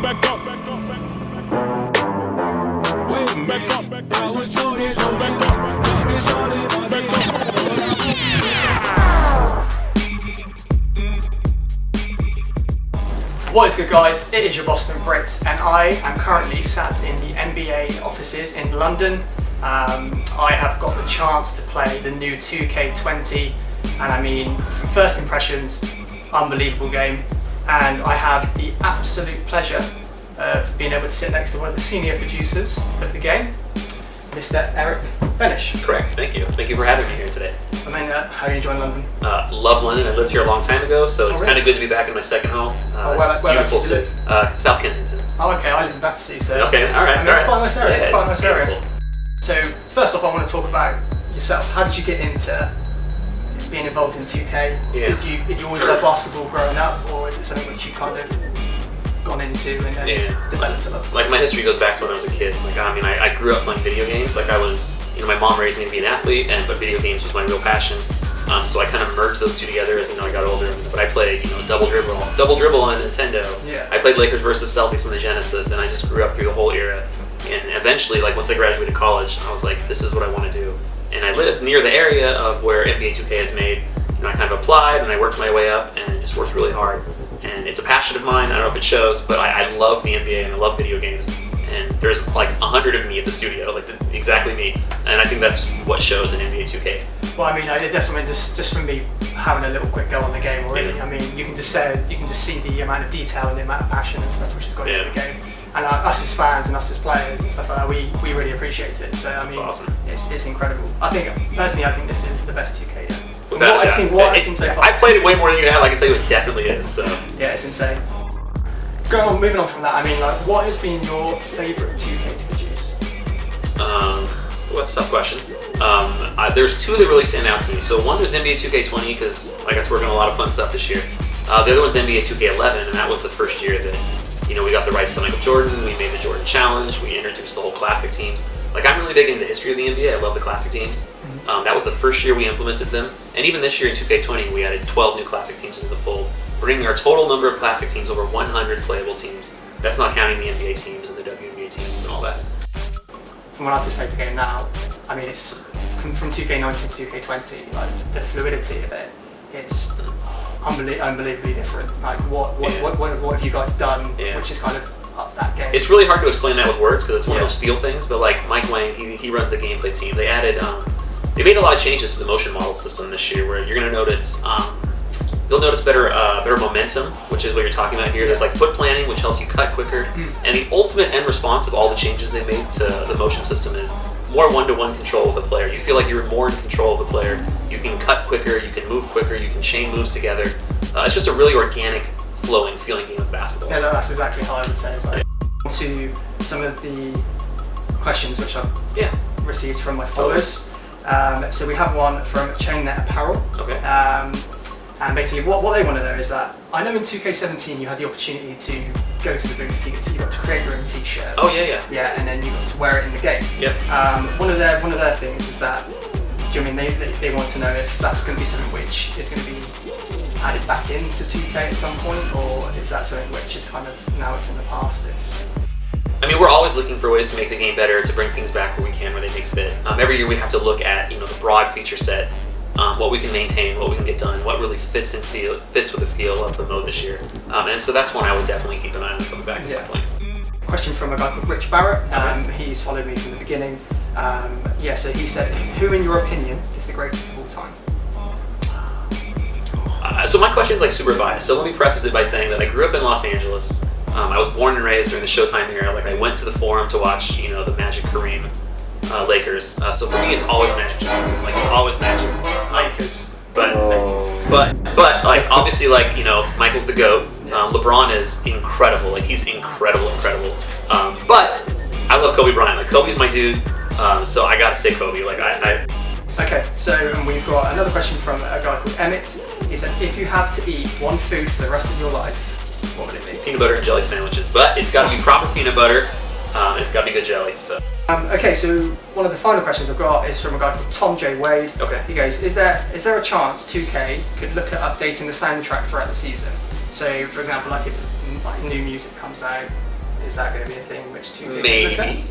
back up, back up, back up. Wait, back up, back up. I was told it, go back up. Back it's all in my back up. What is good, guys? It is your Boston Brit, and I am currently sat in the NBA offices in London. I have got the chance to play the new 2K20, and I mean, from first impressions, unbelievable game. And I have the absolute pleasure of being able to sit next to one of the senior producers of the game, Mr. Eric Boenisch. Correct, thank you. Thank you for having me here today. I mean, how are you enjoying London? Love London. I lived here a long time ago, so it's kind of good to be back in my second home. Where beautiful do you city. live? South Kensington. Oh, okay, I live in Battersea, so... Okay, alright, I mean, it's quite a nice area, Yeah, it's quite a nice area. beautiful. So, first off, I want to talk about yourself. How did you get into being involved in 2K? Yeah. Did you always love basketball growing up, or is it something which you kind of gone into and then developed a love? Like, my history goes back to when I was a kid. Like, I mean, I grew up playing video games. Like, I was, my mom raised me to be an athlete, but video games was my real passion. So I kind of merged those two together as I got older. But I played, double dribble on Nintendo. Yeah. I played Lakers versus Celtics on the Genesis, and I just grew up through the whole era. And eventually, like once I graduated college, I was like, this is what I want to do. And I lived near the area of where NBA2K is made. I kind of applied and I worked my way up and just worked really hard. And it's a passion of mine. I don't know if it shows, but I love the NBA and I love video games. And there's like 100 of me at the studio, like exactly me. And I think that's what shows in NBA2K. Well, I mean, just from me having a little quick go on the game already. Yeah. I mean, you can just see the amount of detail and the amount of passion and stuff which has gone into the game. And us as fans and us as players and stuff like that, we really appreciate it. So I mean, awesome. It's incredible. I think this is the best 2K yet. Without I've seen so far. I played it way more than you have. I can tell you it definitely is. So. Yeah, it's insane. Moving on from that, I mean, like, what has been your favourite 2K to produce? What's a tough question? There's two that really stand out to me. So one was NBA2K20 because I got to work on a lot of fun stuff this year. The other one's NBA2K11, and that was the first year that we got the rights to Michael Jordan. We made the Jordan Challenge. We introduced the whole classic teams. Like, I'm really big into the history of the NBA. I love the classic teams. That was the first year we implemented them, and even this year in 2K20 we added 12 new classic teams into the fold, bringing our total number of classic teams over 100 playable teams. That's not counting the NBA teams and the WNBA teams and all that. From when I've just played the game now, I mean, it's from 2K19 to 2K20, like the fluidity of it, it's unbelievably different. Like, what have you guys done, which is kind of up that game? It's really hard to explain that with words because it's one of those feel things. But like Mike Wang, he runs the gameplay team. They added, they made a lot of changes to the motion model system this year, where you're going to notice. You'll notice better momentum, which is what you're talking about here. There's like foot planning, which helps you cut quicker. And the ultimate end response of all the changes they made to the motion system is more one-to-one control of the player. You feel like you're more in control of the player. You can cut quicker, you can move quicker, you can chain moves together. It's just a really organic, flowing, feeling game of basketball. Yeah, that's exactly how I would say as well. To some of the questions which I've received from my followers. So we have one from Chainnet Apparel. Okay. And basically what they want to know is that, I know in 2K17 you had the opportunity to go to the booth, you got to create your own t-shirt. Oh yeah. Yeah, and then you got to wear it in the game. Yep. One of their things is that, do you mean they want to know if that's going to be something which is going to be added back into 2K at some point, or is that something which is kind of, now it's in the past? I mean, we're always looking for ways to make the game better, to bring things back where we can, where they make fit. Every year we have to look at the broad feature set, what we can maintain, what we can get done, what really fits with the feel of the mode this year. And so that's one I would definitely keep an eye on coming back at some point. Question from a guy called Rich Barrett. He's followed me from the beginning. So he said, who in your opinion is the greatest of all time? So my question is like super biased. So let me preface it by saying that I grew up in Los Angeles. I was born and raised during the Showtime era. Like, I went to the Forum to watch, the Magic Kareem Lakers. So for me, it's always Magic Johnson. Like, it's always Magic. Lakers. But like, obviously, like, Michael's the GOAT. LeBron is incredible. Like, he's incredible. But I love Kobe Bryant. Like, Kobe's my dude. So I gotta say Kobe. Like, Okay, so we've got another question from a guy called Emmett. He said, if you have to eat one food for the rest of your life, what would it be? Peanut butter and jelly sandwiches, but it's got to be proper peanut butter. It's got to be good jelly. So. Okay, so one of the final questions I've got is from a guy called Tom J. Wade. Okay. He goes, is there a chance 2K could look at updating the soundtrack throughout the season? So, for example, like if new music comes out, Is that going to be a thing which 2K Maybe.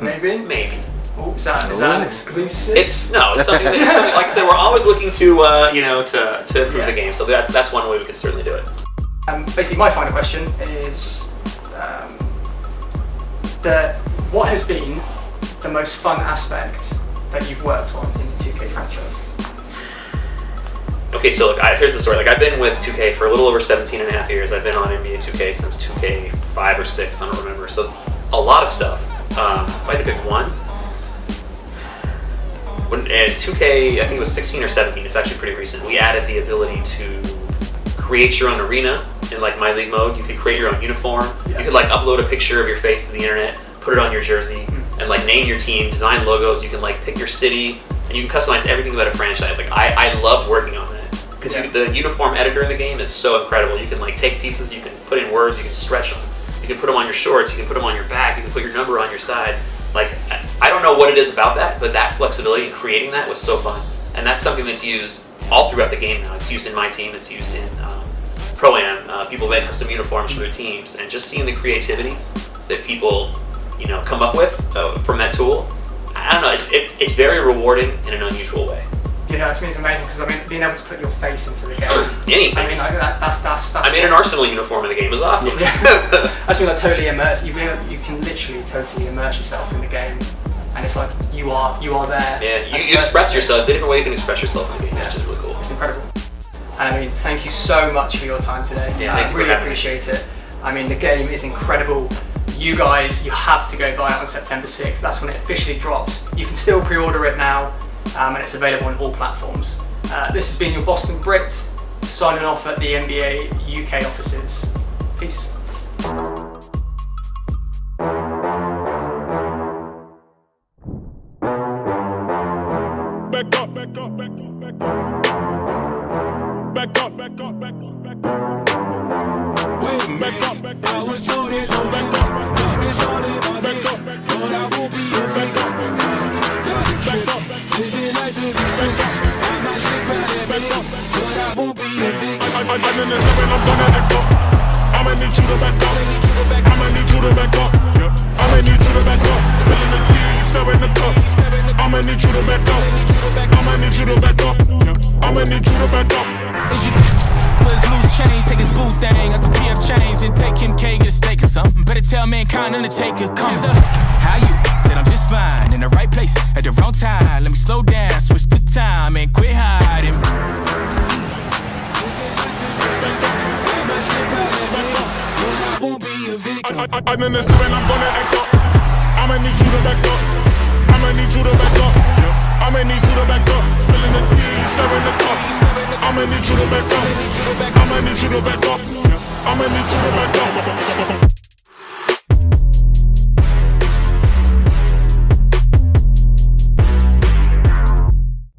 Maybe? Maybe. Oh, is that an exclusive? It's something, like I said, we're always looking to to improve the game. So that's one way we could certainly do it. Basically, my final question is what has been the most fun aspect that you've worked on in the 2K franchise? Okay, so look, here's the story. Like, I've been with 2K for a little over 17 and a half years. I've been on NBA 2K since 2K 5 or 6, I don't remember. So a lot of stuff. If I had to pick one, when 2K, I think it was 16 or 17, it's actually pretty recent, we added the ability to create your own arena in like My League mode. You could create your own uniform. You could like upload a picture of your face to the internet, put it on your jersey, and like name your team, design logos. You can like pick your city, and you can customize everything about a franchise. Like I loved working on that. Because the uniform editor in the game is so incredible. You can like take pieces, you can put in words, you can stretch them. You can put them on your shorts, you can put them on your back, you can put your number on your side. Like, I don't know what it is about that, but that flexibility in creating that was so fun. And that's something that's used all throughout the game now. It's used in my team, it's used in Pro-Am. People make custom uniforms for their teams. And just seeing the creativity that people, come up with from that tool, I don't know, it's very rewarding in an unusual way. To me it's amazing because being able to put your face into the game. Anything. I mean, like that's. I made an Arsenal uniform in the game. It was awesome. That's like totally immerse. You can literally totally immerse yourself in the game, and it's like you are there. Yeah, you express yourself. It's a different way you can express yourself in the game, which is really cool. It's incredible. And I mean, thank you so much for your time today. Yeah, thank you. Really appreciate it. I mean, the game is incredible. You guys, you have to go buy it on September 6th. That's when it officially drops. You can still pre-order it now. And it's available on all platforms. This has been your Boston Brit, signing off at the NBA UK offices. Peace. Back up, back up, back up, back up. Back up, back up, back up, back up. Wait a minute, I was told it, don't back up. Now it's all in my back up, but I won't be your back up. Back up, living life in this back up. I might slip out and back up, but I won't be your victim. I'm in the seven, I'm gonna back up. I'ma need you to back up. I'ma need you to back up. I'ma need you to back up. Spilling the tea, stirring the cup. I'ma need you to back up. I'ma need you to back up. I'ma need you to back up. Put his loose chains, take his boot thing out the PF chains and take him K, get a steak or something. Better tell mankind Undertaker, come. How you? Said I'm just fine, in the right place at the wrong time. Let me slow down, switch the time and quit hiding. I'm in the seven, I'm gonna act up. I'ma need you to back up. I'ma need you to back up. I'ma need you to back up. Spilling the tea, stirring the cup. I'ma need you to back up. I'ma need you to back up. I'ma need you to back up.